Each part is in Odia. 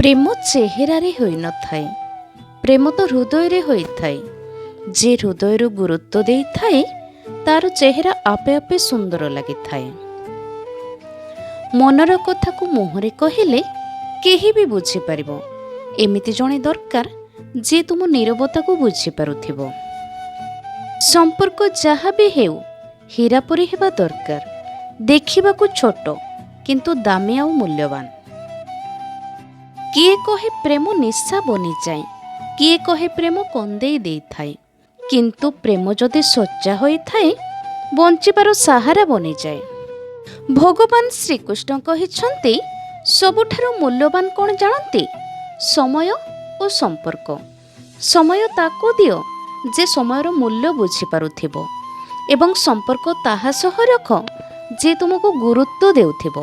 ପ୍ରେମ ଚେହେରାରେ ହୋଇନଥାଏ, ପ୍ରେମ ତ ହୃଦୟରେ ହୋଇଥାଏ। ଯେ ହୃଦୟରୁ ଗୁରୁତ୍ୱ ଦେଇଥାଏ ତାର ଚେହେରା ଆପେ ଆପେ ସୁନ୍ଦର ଲାଗିଥାଏ। ମନର କଥାକୁ ମୁହଁରେ କହିଲେ କେହି ବି ବୁଝିପାରିବ। ଏମିତି ଜଣେ ଦରକାର ଯିଏ ତୁମ ନୀରବତାକୁ ବୁଝିପାରୁଥିବ। ସମ୍ପର୍କ ଯାହା ବି ହେଉ ହୀରା ପରି ହେବା ଦରକାର। ଦେଖିବାକୁ ଛୋଟ କିନ୍ତୁ ଦାମୀ ଆଉ ମୂଲ୍ୟବାନ। କିଏ କହେ ପ୍ରେମ ନିଶା ବନିଯାଏ, କିଏ କହେ ପ୍ରେମ କନ୍ଦେଇ ଦେଇଥାଏ। କିନ୍ତୁ ପ୍ରେମ ଯଦି ସଚ୍ଚା ହୋଇଥାଏ ବଞ୍ଚିବାର ସାହାରା ବନିଯାଏ। ଭଗବାନ ଶ୍ରୀକୃଷ୍ଣ କହିଛନ୍ତି ସବୁଠାରୁ ମୂଲ୍ୟବାନ କ'ଣ ଜାଣନ୍ତି? ସମୟ ଓ ସମ୍ପର୍କ। ସମୟ ତାକୁ ଦିଅ ଯେ ସମୟର ମୂଲ୍ୟ ବୁଝିପାରୁଥିବ ଏବଂ ସମ୍ପର୍କ ତାହା ସହ ରଖ ଯେ ତୁମକୁ ଗୁରୁତ୍ୱ ଦେଉଥିବ।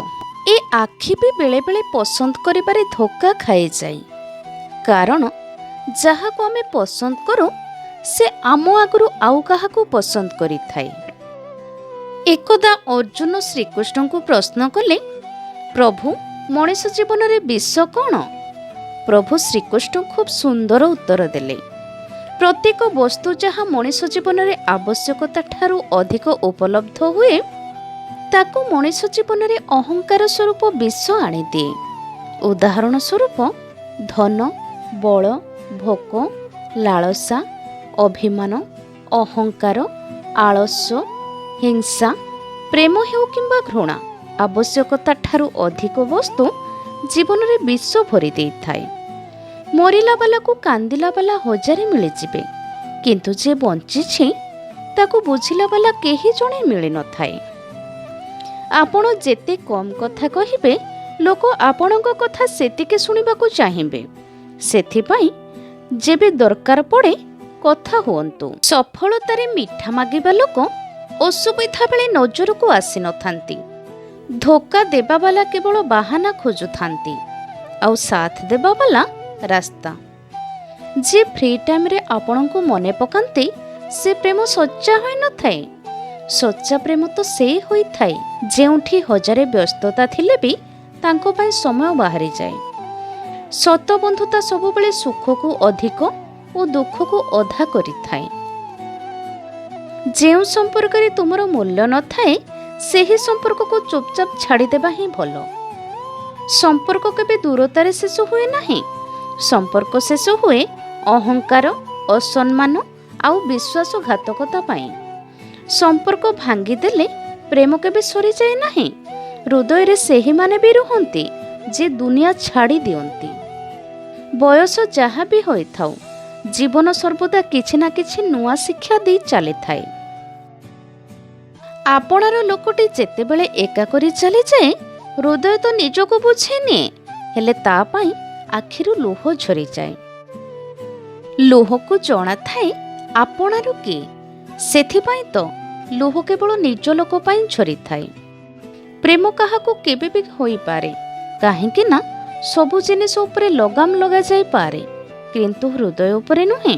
ଏ ଆଖି ବି ବେଳେବେଳେ ପସନ୍ଦ କରିବାରେ ଧୋକା ଖାଇଯାଏ। କାରଣ ଯାହାକୁ ଆମେ ପସନ୍ଦ କରୁ ସେ ଆମ ଆଗରୁ ଆଉ କାହାକୁ ପସନ୍ଦ କରିଥାଏ। ଏକଦା ଅର୍ଜୁନ ଶ୍ରୀକୃଷ୍ଣଙ୍କୁ ପ୍ରଶ୍ନ କଲେ, ପ୍ରଭୁ ମଣିଷ ଜୀବନରେ ବିଷ କ'ଣ? ପ୍ରଭୁ ଶ୍ରୀକୃଷ୍ଣ ଖୁବ୍ ସୁନ୍ଦର ଉତ୍ତର ଦେଲେ, ପ୍ରତ୍ୟେକ ବସ୍ତୁ ଯାହା ମଣିଷ ଜୀବନରେ ଆବଶ୍ୟକତା ଠାରୁ ଅଧିକ ଉପଲବ୍ଧ ହୁଏ ତାକୁ ମଣିଷ ଜୀବନରେ ଅହଙ୍କାର ସ୍ୱରୂପ ବିଷ ଆଣିଦିଏ। ଉଦାହରଣ ସ୍ୱରୂପ ଧନ, ବଳ, ଭୋକ, ଲାଳସା, ଅଭିମାନ, ଅହଙ୍କାର, ଆଳସ୍ୟ, ହିଂସା, ପ୍ରେମ ହେଉ କିମ୍ବା ଘୃଣା ଆବଶ୍ୟକତା ଠାରୁ ଅଧିକ ବସ୍ତୁ ଜୀବନରେ ବିଷ ଭରି ଦେଇଥାଏ। ମରିଲା ବାଲାକୁ କାନ୍ଦିଲା ବାଲା ହଜାରେ ମିଳିଯିବେ, କିନ୍ତୁ ଯେ ବଞ୍ଚିଛି ତାକୁ ବୁଝିଲା ବାଲା କେହି ଜଣେ ମିଳିନଥାଏ। ଆପଣ ଯେତେ କମ୍ କଥା କହିବେ ଲୋକ ଆପଣଙ୍କ କଥା ସେତିକି ଶୁଣିବାକୁ ଚାହିଁବେ। ସେଥିପାଇଁ ଯେବେ ଦରକାର ପଡ଼େ କଥା ହୁଅନ୍ତୁ। ସଫଳତାରେ ମିଠା ମାଗିବା ଲୋକ ଅସୁବିଧା ବେଳେ ନଜରକୁ ଆସିନଥାନ୍ତି। ଧୋକା ଦେବା ବାଲା କେବଳ ବାହାନା ଖୋଜୁଥାନ୍ତି ଆଉ ସାଥ ଦେବା ବାଲା ରାସ୍ତା। ଯିଏ ଫ୍ରି ଟାଇମ୍ରେ ଆପଣଙ୍କୁ ମନେ ପକାନ୍ତି ସେ ପ୍ରେମ ସଚ୍ଚା ହୋଇନଥାଏ। ସଚ୍ଚା ପ୍ରେମ ତ ସେ ହୋଇଥାଏ ଯେଉଁଠି ହଜାରେ ବ୍ୟସ୍ତତା ଥିଲେ ବି ତାଙ୍କ ପାଇଁ ସମୟ ବାହାରିଯାଏ। ସତ ବନ୍ଧୁତା ସବୁବେଳେ ସୁଖକୁ ଅଧିକ ଓ ଦୁଃଖକୁ ଅଧା କରିଥାଏ। ଯେଉଁ ସମ୍ପର୍କରେ ତୁମର ମୂଲ୍ୟ ନଥାଏ ସେହି ସମ୍ପର୍କକୁ ଚୁପଚାପ ଛାଡ଼ିଦେବା ହିଁ ଭଲ। ସମ୍ପର୍କ କେବେ ଦୂରତାରେ ଶେଷ ହୁଏ ନାହିଁ। ସମ୍ପର୍କ ଶେଷ ହୁଏ ଅହଙ୍କାର, ଅସମ୍ମାନ ଆଉ ବିଶ୍ୱାସଘାତକତା ପାଇଁ। ସମ୍ପର୍କ ଭାଙ୍ଗିଦେଲେ ପ୍ରେମ କେବେ ସରିଯାଏ ନାହିଁ। ହୃଦୟରେ ସେହିମାନେ ବି ରୁହନ୍ତି ଯେ ଦୁନିଆ ଛାଡ଼ି ଦିଅନ୍ତି। ବୟସ ଯାହା ବି ହୋଇଥାଉ ଜୀବନ ସର୍ବଦା କିଛି ନା କିଛି ନୂଆ ଶିକ୍ଷା ଦେଇ ଚାଲିଥାଏ। ଆପଣାର ଲୋକଟି ଯେତେବେଳେ ଏକା କରି ଚାଲିଯାଏ ହୃଦୟ ତ ନିଜକୁ ବୁଝେନିଏ, ହେଲେ ତା ପାଇଁ ଆଖିରୁ ଲୁହ ଝରିଯାଏ। ଲୁହକୁ ଜଣାଥାଏ ଆପଣାର କିଏ, ସେଥିପାଇଁ ତ ଲୁହ କେବଳ ନିଜ ଲୋକ ପାଇଁ ଝରିଥାଏ। ପ୍ରେମ କାହାକୁ କେବେ ବି ହୋଇପାରେ, କାହିଁକି ନା ସବୁ ଜିନିଷ ଉପରେ ଲଗାମ ଲଗାଯାଇପାରେ କିନ୍ତୁ ହୃଦୟ ଉପରେ ନୁହେଁ।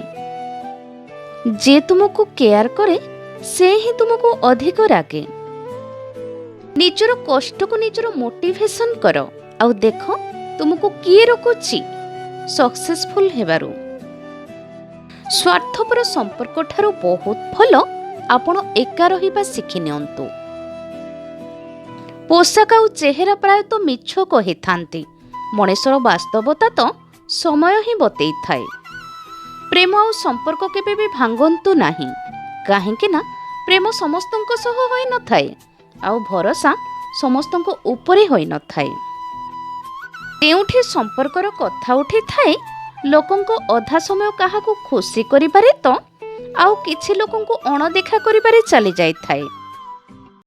ଯିଏ ତୁମକୁ କେୟାର କରେ ସେ ହିଁ ତୁମକୁ ଅଧିକ ରାଗେ। ନିଜର କଷ୍ଟକୁ ନିଜର ମୋଟିଭେସନ କର ଆଉ ଦେଖ ତୁମକୁ କିଏ ରୋକୁଛି ସକ୍ସେସଫୁଲ ହେବାରୁ। ସ୍ୱାର୍ଥପର ସମ୍ପର୍କ ଠାରୁ ବହୁତ ଭଲ ଆପଣ ଏକା ରହିବା ଶିଖି ନିଅନ୍ତୁ। ପୋଷାକ ଆଉ ଚେହେରା ପ୍ରାୟତଃ ମିଛ କହିଥାନ୍ତି, ମଣିଷର ବାସ୍ତବତା ତ ସମୟ ହିଁ ବତେଇଥାଏ। ପ୍ରେମ ଆଉ ସମ୍ପର୍କ କେବେ ବି ଭାଙ୍ଗନ୍ତୁ ନାହିଁ, କାହିଁକି ନା ପ୍ରେମ ସମସ୍ତଙ୍କ ସହ ହୋଇନଥାଏ ଆଉ ଭରସା ସମସ୍ତଙ୍କ ଉପରେ ହୋଇନଥାଏ। ଯେଉଁଠି ସମ୍ପର୍କର କଥା ଉଠିଥାଏ ଲୋକଙ୍କ ଅଧା ସମୟ କାହାକୁ ଖୁସି କରିବାରେ ତ ଆଉ କିଛି ଲୋକଙ୍କୁ ଅଣଦେଖା କରିବାରେ ଚାଲି ଯାଇଥାଏ।